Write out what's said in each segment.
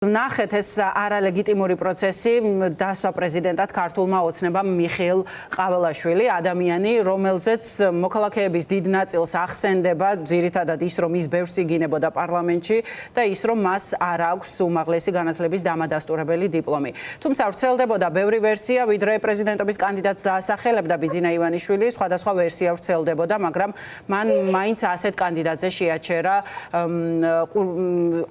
ნახეთ ეს არალეგიტიმური პროცესი დასვა პრეზიდენტად ქართულმა ოცნებამ მიხეილ ყაველაშვილი, ადამიანი, რომელზეც მოქალაქეების დიდ ნაწილს ახსენდება ძირითადად ის, რომ ის ბევრს იგინებოდა პარლამენტში და ის, რომ მას არ აქვს უმაღლესი განათლების დამადასტურებელი დიპლომი. თუმცა ვრცელდებოდა ბევრი ვერსია, ვიდრე პრეზიდენტობის კანდიდატს დაასახელებდა ბიძინა ივანიშვილი, სხვადასხვა ვერსია ვრცელდებოდა, მაგრამ მან მაინც ასეთ კანდიდატზე შეაჩერა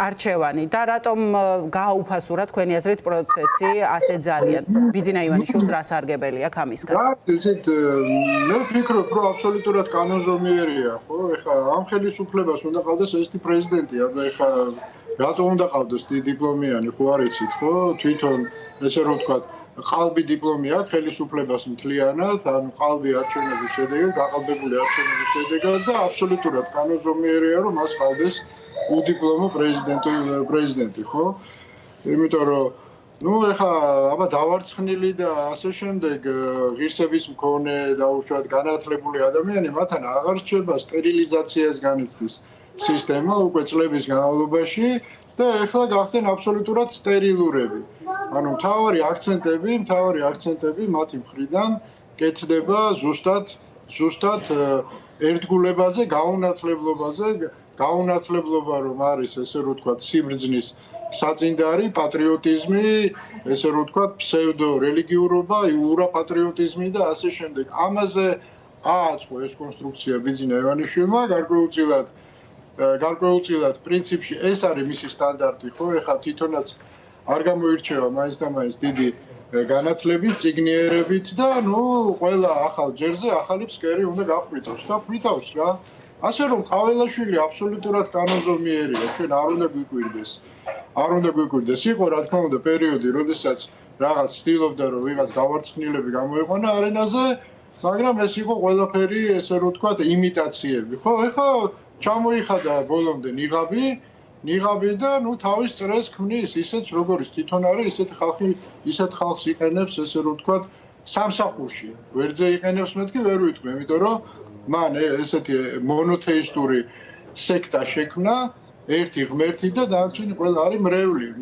არჩევანი და რატომ გააუფასურა თქვენი აზრით პროცესი ასე ძალიან ბიძინა ივანიშვილს რას არგებელი აქვს ამისგან? ისეთ მე ვფიქრობ, რომ აბსოლუტურად კანონზომიერია, ხო? ეხლა ამ ხელისუფლებას უნდა ყავდეს ესეთი პრეზიდენტი, და ეხლა რატო უნდა ყავდეს დიპლომიანი, ხო არ იცით, ხო? თვითონ ესე რომ ვთქვათ, ყალბი დიპლომი აქვს ხელისუფლებას მთლიანად, ანუ ყალბი არჩევნების შედეგად, გაყალბებული არჩევნების შედეგად და აბსოლუტურად კანონზომიერია, რომ მას ყავდეს უდიპლომო პრეზიდენტი, ხო? იმიტომ რომ ეხლა აბა დავარცხნილი და ასე შემდეგ ღირსების მქონე და უშუალოდ განათლებული ადამიანი მათთან აღარ რჩება სტერილიზაციას განიცდის სისტემა უკვე წლების განმავლობაში და ეხლა გახდნენ აბსოლუტურად სტერილურები. ანუ მთავარი აქცენტები მათი მხრიდან კეთდება ზუსტად ერთგულებაზე, გაუნათლებლობა რომ არის ესე რომ ვთქვათ სიბრძნის საწინდარი, პატრიოტიზმი, ესე რომ ვთქვათ ფსევდო რელიგიურობა, ურაპატრიოტიზმი და ასე შემდეგ. ამაზე ააწყო ეს კონსტრუქცია ბიძინა ივანიშვილმა, გარკვეულწილად პრინციპში ეს არის მისი სტანდარტი, ხო? ეხლა თვითონაც არ გამოირჩევა მაინც და მაინც დიდი განათლებით, წიგნიერებით და ყველა ახალ ჯერზე ახალი ფსკერი უნდა გავყრიტოს და ვფრითავს რა. ასე რომ ყაველაშვილი აბსოლუტურად კანონზომიერია, ჩვენ არ უნდა გვიკვირდეს. იყო რა თქმა უნდა პერიოდი, როდესაც რაღაც ცდილობდა რომ ვიღაც დავარცხნილები გამოიყვანა არენაზე, მაგრამ ეს იყო ყველაფერი ესე რომ ვთქვათ იმიტაციები, ხო? ეხლა ჩამოიხადა ბოლომდე ნიღაბი და თავის წრეს ქმნის, ისეც როგორც თვითონ არის, ისეთ ხალხს იყენებს ესე რომ ვთქვათ სამსახურში. ვერძე იყენებს მეთქი ვერ ვიტყვი, იმიტომ რომ მან ესეთი მონოთეისტური სექტა შექმნა, ერთი ღმერთი და დანარჩენი ყველა არის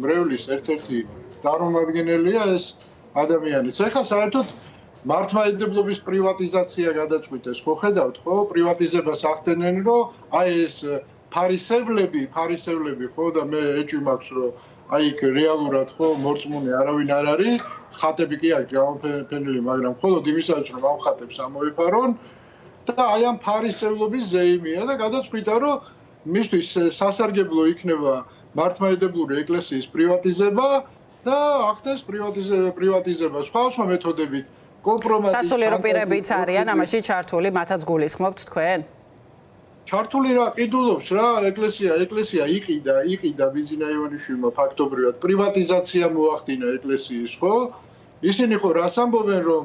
მრევლის ერთ-ერთი წარმომადგენელია ეს ადამიანიც. ეხლა საერთოდ მართლმადიდებლობის პრივატიზაცია გადაწყვიტეს, ხო ხედავთ, ხო? პრივატიზებას ახდენენ, რომ აი ეს ფარისევლები, ხო და მე ეჭვი მაქვს, რომ აი იქ რეალურად ხო მორწმუნე არავინ არ არის, ხატები კი აქვს გამოფენილი, მაგრამ მხოლოდ იმისათვის რომ ამ ხატებს ამოეფარონ და აი ამ ფარისევლობის ზეიმია და გადაწყვიტა, რომ მისთვის სასარგებლო იქნება მართლმადიდებლური ეკლესიის პრივატიზება და ახდენს პრივატიზება სხვა მეთოდებით, კომპრომატით. სასულიერო პირებიც არიან ამაში ჩართული, მათაც გულისხმობთ თქვენ? ჩართული რა ყიდულობს რა ეკლესია იყიდა ბიძინა ივანიშვილმა ფაქტობრივად პრივატიზაცია მოახდინა ეკლესიის, ხო? ისინი ხო რას ამბობენ, რომ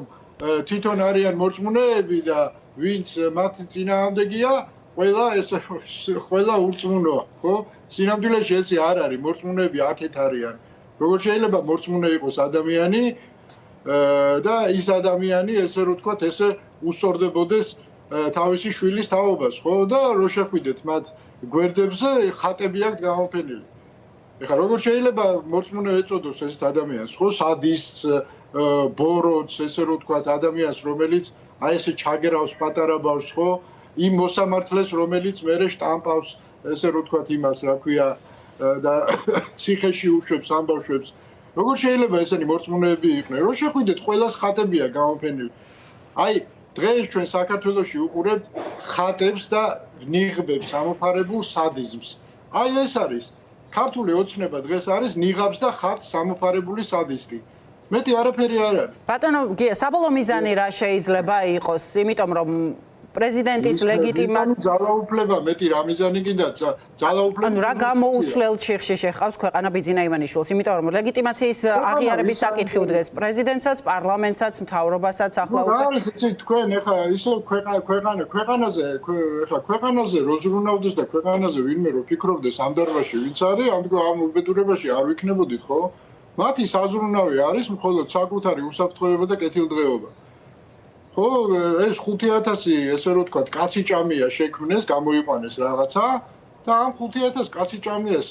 თვითონ არიან მორწმუნეები და ვინც მათი წინააღმდეგია, ყველა ურწმუნოა, ხო? სინამდვილეში ესე არ არის, მორწმუნეები აქეთ არიან. როგორ შეიძლება მორწმუნე იყოს ადამიანი და ის ადამიანი ესე რომ ვთქვათ, ესე უსწორდებოდეს თავისი შვილის თაობას, ხო? და რო შეხვიდეთ მათ გვერდებზე ხატები აქვს გამოფენილი. ეხლა როგორ შეიძლება მორწმუნე ეწოდოს ეს ადამიანს, ხო? სადისტს, ბოროტს, ესე რომ ვთქვათ, ადამიანს, რომელიც აი ესე ჩაგერავს პატარა ბავშვს, ხო? იმ მოსამართლეს, რომელიც მერე შტამპავს, ესე რომ ვთქვათ, იმას, რა ქვია, და ციხეში უშვებს ამ ბავშვებს. როგორ შეიძლება ესენი მორწმუნეები იყვნენ? რო შეხვიდეთ, ყველას ხატებია გამოფენილი. აი დღეს ჩვენ საქართველოში უყურებთ ხატებს და ნიღბებს ამოფარებულ სადიზმს. აი ეს არის ქართული ოცნება დღეს არის ნიღაბს და ხატს ამოფარებული სადისტი. მეტი არაფერი არ არის. ბატონო, საბოლოო მიზანი რა შეიძლება იყოს? იმიტომ რომ პრეზიდენტის ლეგიტიმაცია ძალაუფლება მეტი რა მიზანი გინდა ძალაუფლება. ანუ რა გამოუსვლელ ჩიხში შეხავს ქვეყანა ბიძინა ივანიშვილს? იმიტომ რომ ლეგიტიმაციის აღიარების საკითხი უდრეს პრეზიდენტსაც, პარლამენტსაც, მთავრობასაც ახლა უკვე. რა არის იცით თქვენ ეხლა ისე ქვეყანაზე რო ზრუნავდეს და ქვეყანაზე ვინმე რო ფიქრობდეს ამ დარბაზში ვინც არის, ამ უბედურებაში არ ვიქნებოდით, ხო? მათი საზრუნავი არის მხოლოდ საკუთარი უსაფრთხოება და კეთილდღეობა. ხო, ეს 5000 ესე რომ ვთქვათ, კაცი ჭამია შექმნეს, გამოიყვანეს რაღაცა და ამ 5000 კაცი ჭამიას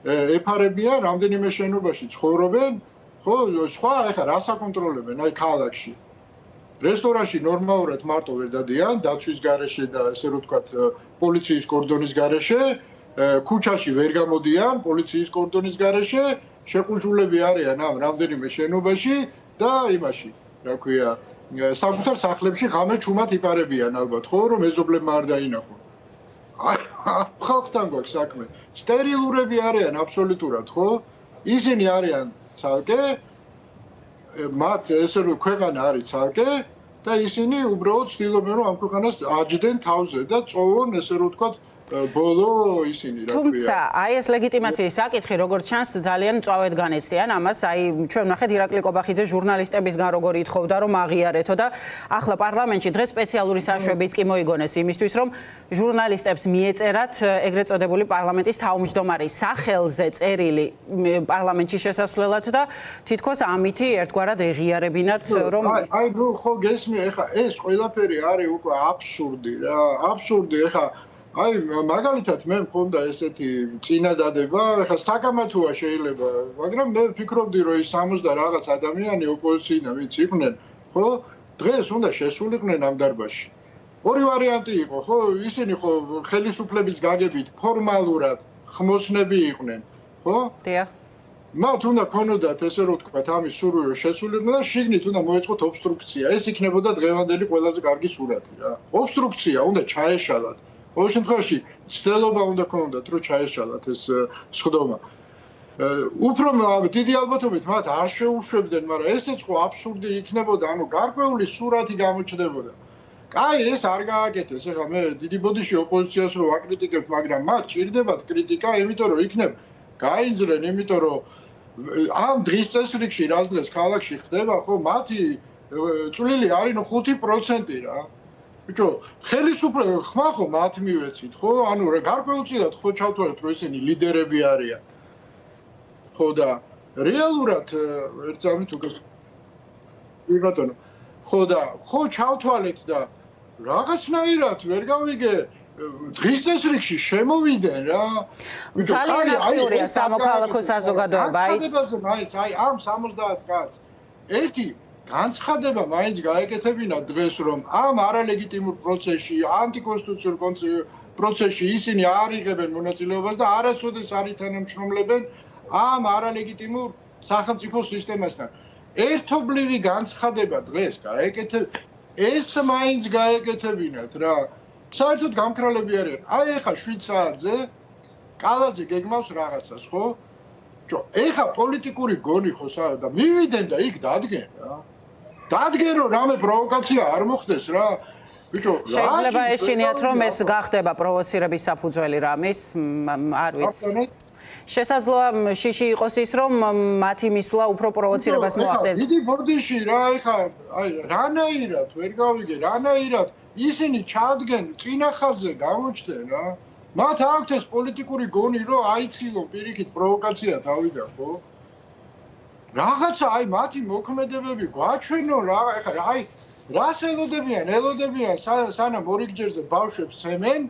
ეფარებიან რამდენიმე შენობაში ცხოვრობენ, ხო, სხვა ეხლა რას აკონტროლებენ აი ქალაქში. რესტორანში ნორმალურად მარტო ვერ დადიან, დაცვის გარეშე და ესე რომ ვთქვათ, პოლიციის კორდონის გარეშე, ქუჩაში ვერ გამოდიან, პოლიციის კორდონის გარეშე, შეყუჟულები არიან ამ რამდენიმე შენობაში და იმაში, რა ქვია, საკუთარ სახლებში ღამეს ჩუმად იპარებიან ალბათ, ხო, რომ მეზობლებმა არ დაინახონ. ხალხთან გვაქვს საქმე. სტერილურები არიან აბსოლუტურად, ხო? ისინი არიან ცალკე, მათ ესე რომ ქვეყანა არის ცალკე და ისინი უბრალოდ ცდილობენ რომ ამ ქვეყანას აჯდენ თავზე და წოვონ ესე რომ ვთქვათ ბოლო ისინი რა ქვია. თუმცა აი ეს ლეგიტიმაციის საკითხი როგორც ჩანს ძალიან მწვავედ განეცდიან ამას აი ჩვენ ვნახეთ ირაკლი კობახიძე ჟურნალისტებისგან როგორ ითხოვდა რომ აღიარეთო და ახლა პარლამენტში დღეს სპეციალური საშუალებიც კი მოიგონეს იმისთვის რომ ჟურნალისტებს მიეწერათ ეგრეთ წოდებული პარლამენტის თავმჯდომარის სახელზე წერილი პარლამენტში შესასვლელად და თითქოს ამითი ერთგვარად ეღიარებინათ რომ აი ნუ ხო გესმი ეხა ეს ყველაფერი არის უკვე აბსურდი რა აბსურდი ეხა აი მაგალითად მე მქონდა ესეთი წინადადება, ეხლა საკამათოა შეიძლება, მაგრამ მე ვფიქრობდი რომ ის 60 და რაღაც ადამიანი ოპოზიციიდან ვინც იყვნენ, ხო, დღეს უნდა შესულიყვნენ ამ დარბაზში. ორი ვარიანტი იყო, ხო, ისინი ხო ხელისუფლების გაგებით ფორმალურად ხმოსნები იყვნენ, ხო? დიახ. მათ უნდა ქონოდათ ესე რომ ვთქვათ ამის სურვილი რომ შესულიყვნენ და შიგნით უნდა მოეწყოთ ობსტრუქცია. ეს იქნებოდა დღევანდელი ყველაზე კარგი სურათი რა. ობსტრუქცია უნდა ჩაეშალათ. ყოველ შემთხვევაში ცდელობა უნდა ქონოდათ რომ ჩაეშალათ ეს სხდომა. უფრო დიდი ალბათობით მათ არ შეუშვებდნენ, მაგრამ ესეც ხო აბსურდი იქნებოდა, ანუ გარკვეული სურათი გამოჩნდებოდა. კაი, ეს არ გააკეთეს. ეხლა მე დიდი ბოდიში ოპოზიციას რო ვაკრიტიკებთ, მაგრამ მათ ჭირდებათ კრიტიკა, იმიტომ რომ იქნებ გაიძრენ, იმიტომ რომ ამ დღის წესრიგში რაც დღეს ქალაქში ხდება, ხო, მათი წვლილი არის 5% რა. ბიჭო, ხელისუფლება ხმა ხო მათ მივეცით, ხო? ანუ გარკვეულწილად ხო ჩავთვალეთ, რომ ისინი ლიდერები არიან. ხო და რეალურად ერთ წამით უკვე ბატონო. ხო და ხო ჩავთვალეთ და რაღაცნაირად ვერ გავიგე დღის წესრიგში შემოვიდნენ რა. ძალიან აქტიურია სამოქალაქო საზოგადოება. აი ამ 70 კაცს ერთი განცხადება მაინც გაეკეთებინა დღეს რომ ამ არალეგიტიმურ პროცესში, ანტიკონსტიტუციურ პროცესში ისინი არ იღებენ მონაწილეობას და არასოდეს არ ითანამშრომლებენ ამ არალეგიტიმურ სახელმწიფო სისტემასთან. ერთობლივი განცხადება დღეს გაეკეთებ, ეს მაინც გაეკეთებინათ რა. საერთოდ გამქრალები არიან. აი ეხა 7 საათზე კალაძე გეგმავს რაღაცას, ხო? ეხა პოლიტიკური გონი ხო და მივიდნენ და იქ დადგენ რა. დადგენ რომ რამე პროვოკაცია არ მოხდეს რა. ბიჭო, შეიძლება ეშინიათ რომ ეს გახდება პროვოცირების საფუძველი რამის, არ ვიცი. შესაძლოა შიში იყოს ის რომ მათი მისვლა უფრო პროვოცირებას მოახდენს. დიდი ბოდიში რა ეხა აი რანაირად ვერ გავიგე, რანაირად ისინი ჩადგენ წინახაზე გამოჩნდნენ რა. მათ აქვთ ეს პოლიტიკური გონი რომ აიცილონ პირიქით პროვოკაცია თავიდან, ხო? რაღაცა აი მათი მოქმედებები გვაჩვენონ რა, ეხლა აი რას ელოდებიან სანამ ორიგჯერზე ბავშვებს ცემენ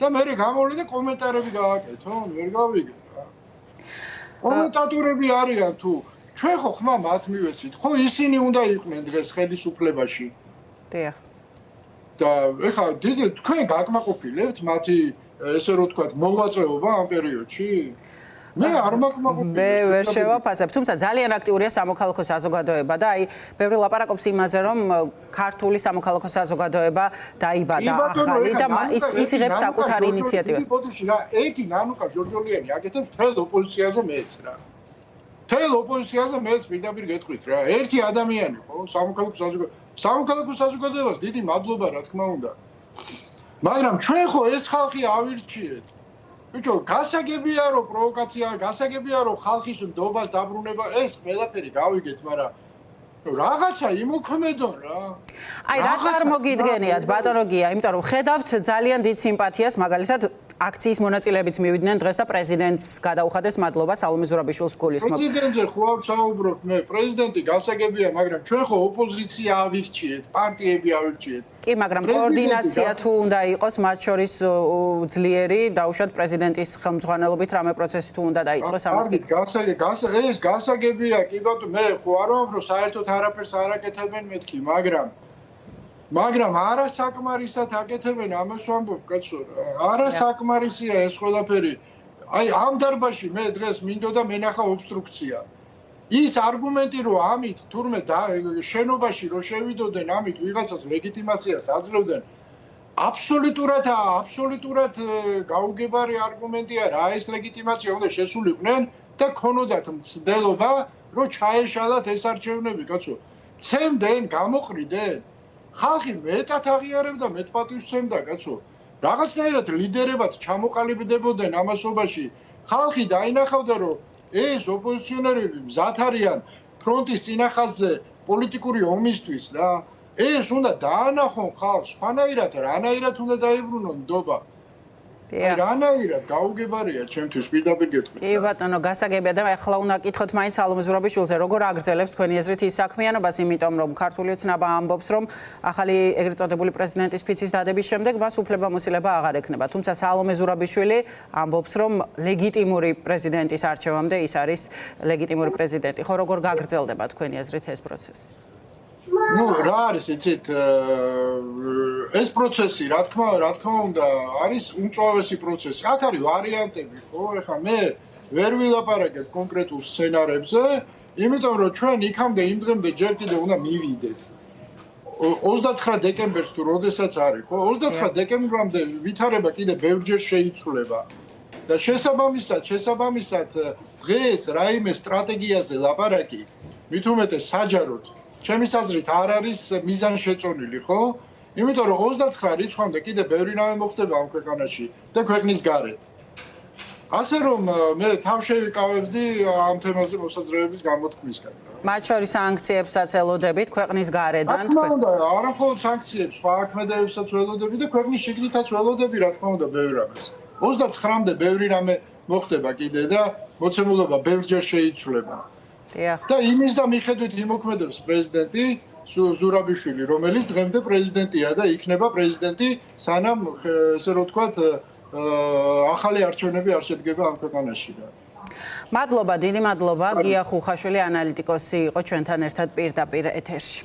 და მე გამოვლენ და კომენტარები გააკეთონ, ვერ გავიგე რა. კომენტატორები არიან თუ ჩვენ ხო ხმა მათ მივეცით, ხო ისინი უნდა იყვნენ დღეს ხელისუფლებაში. დიახ. და ეხლა დიდი თქვენ გაკმაყოფილებთ მათი ესე რომ ვთქვათ მოღვაწეობა ამ პერიოდში? მე არ მაკმაყოფილებ. მე ვერ შევაფასებ, თუმცა ძალიან აქტიურია სამოქალაქო საზოგადოება და აი ბევრი ლაპარაკობს იმაზე, რომ ქართული სამოქალაქო საზოგადოება დაიბადა ახალი და ის იღებს საკუთარ ინიციატივას. ერთი ნანუკა ჟორჟოლიანი აკეთებს თელ ოპოზიციაზე მეც რა. თელ ოპოზიციაზე მეც პირდაპირ გეტყვით რა. ერთი ადამიანი ხო სამოქალაქო საზოგადოებას დიდი მადლობა რა თქმა უნდა. მაგრამ ჩვენ ხო ეს ხალხი ავირჩიეთ. ბიჭო, გასაგებია რომ პროვოკაცია, გასაგებია რომ ხალხის ნდობას დაბრუნება, ეს ყველაფერი გავიგეთ, მაგრამ რაღაცა იმოქმედონ რა. აი რა წარმოგიდგენიათ ბატონო გია, იმიტომ რომ ხედავთ ძალიან დიდ სიმპათიას მაგალითად აქციის მონაწილეებიც მივიდნენ დღეს და პრეზიდენტს გადაუხადეს მადლობა სალომე ზურაბიშვილს გულისხმობ. პრეზიდენტზე ხო არ საუბრობ მე, პრეზიდენტი გასაგებია, მაგრამ ჩვენ ხო ოპოზიცია ავირჩიეთ, პარტიები ავირჩიეთ. კი, მაგრამ კოორდინაცია თუ უნდა იყოს მათ შორის ძლიერი, დაუშვათ პრეზიდენტის ხელმძღვანელობით რამე პროცესი თუ უნდა დაიწყოს ამას. ეს გასაგებია, კი ბატონო, მე ხო არ ვამბობ, რომ საერთოდ არაფერს არ აკეთებენ მეთქი, მაგრამ არასაკმარისად აკეთებენ ამას ვამბობ, კაცო, არასაკმარისია ეს ყველაფერი. აი ამ დარბაზში მე დღეს მინდოდა მენახა ობსტრუქცია. ის არგუმენტი რომ ამით თურმე შენობაში რომ შევიდოდნენ ამით ვიღაცას ლეგიტიმაციას აძლევდნენ აბსოლუტურად გაუგებარი არგუმენტია რა ეს ლეგიტიმაცია უნდა შესულიყვნენ და ქონოდათ მცდელობა რომ ჩაეშალათ ეს არჩევნები კაცო ცემდნენ გამოყრიდნენ ხალხი მეტად აღიარებდა მეტ პატივს სცემდა კაცო რაღაცნაირად ლიდერებად ჩამოყალიბდებოდნენ ამასობაში ხალხი დაინახავდა რომ ეს ოპოზიციონერები მზად არიან ფრონტის წინახაზზე პოლიტიკური ომისთვის რა ეს უნდა დაანახონ ხალხს სხვანაირად რანაირად უნდა დაიბრუნონ ნდობა რანაირად გაუგებარია ჩემთვის პირდაპირ გეტყვით კი ბატონო გასაგებია და ახლა უნდა კითხოთ მაინც სალომე ზურაბიშვილზე როგორ აგრძელებს თქვენი აზრით ის საქმიანობას იმიტომ რომ ქართული ოცნება ამბობს რომ ახალი ეგრეთ წოდებული პრეზიდენტის ფიცის დადების შემდეგ მას უფლებამოსილება აღარ ექნება თუმცა სალომე ზურაბიშვილი ამბობს რომ ლეგიტიმური პრეზიდენტის არჩევამდე ის არის ლეგიტიმური პრეზიდენტი ხო როგორ გაგრძელდება თქვენი აზრით ეს პროცესი რა არის იცით ეს პროცესი რა თქმა უნდა არის უმწვავესი პროცესი აქ არის ვარიანტები ხო ეხლა მე ვერ ვილაპარაკებ კონკრეტულ სცენარებზე იმიტომ რომ ჩვენ იქამდე იმ დღემდე ჯერ კიდევ უნდა მივიდეთ 29 დეკემბერს თუ როდესაც არის ხო 29 დეკემბრამდე ვითარება კიდე ბევრჯერ შეიცვლება და შესაბამისად დღეს რაიმე სტრატეგიაზე ლაპარაკი მით უმეტეს საჯაროდ ჩემის აზრით არ არის მიზანშეწონილი, ხო? იმიტომ რომ 29 რიცხვამდე კიდე ბევრი რამე მოხდება ამ ქვეყანაში და ქვეყნის გარეთ. ასე რომ მე თავშევიკავებდი ამ თემაზე მოსაზრებების გამოთქმისგან. მათ შორის სანქციებსაც ელოდებით ქვეყნის გარედან. რა თქმა უნდა, არამხოლოდ სანქციებს, სხვა აქმედებებსაც ველოდები და ქვეყნის შიგნითაც ველოდები, რა თქმა უნდა, ბევრ რამეს. 29-მდე ბევრი რამე მოხდება კიდე და მოცემულობა ბევრჯერ შეიცვლება. და იმის და მიხედვით იმოქმედებს პრეზიდენტი ზურაბიშვილი, რომელიც დღემდე პრეზიდენტია და იქნება პრეზიდენტი, სანამ ესე რომ ვთქვათ, ახალი არჩევნები არ შედგება ამ ქვეყანაში. მადლობა, დიდი მადლობა. გია ხუხაშვილი ანალიტიკოსი იყო ჩვენთან ერთად პირდაპირ ეთერში.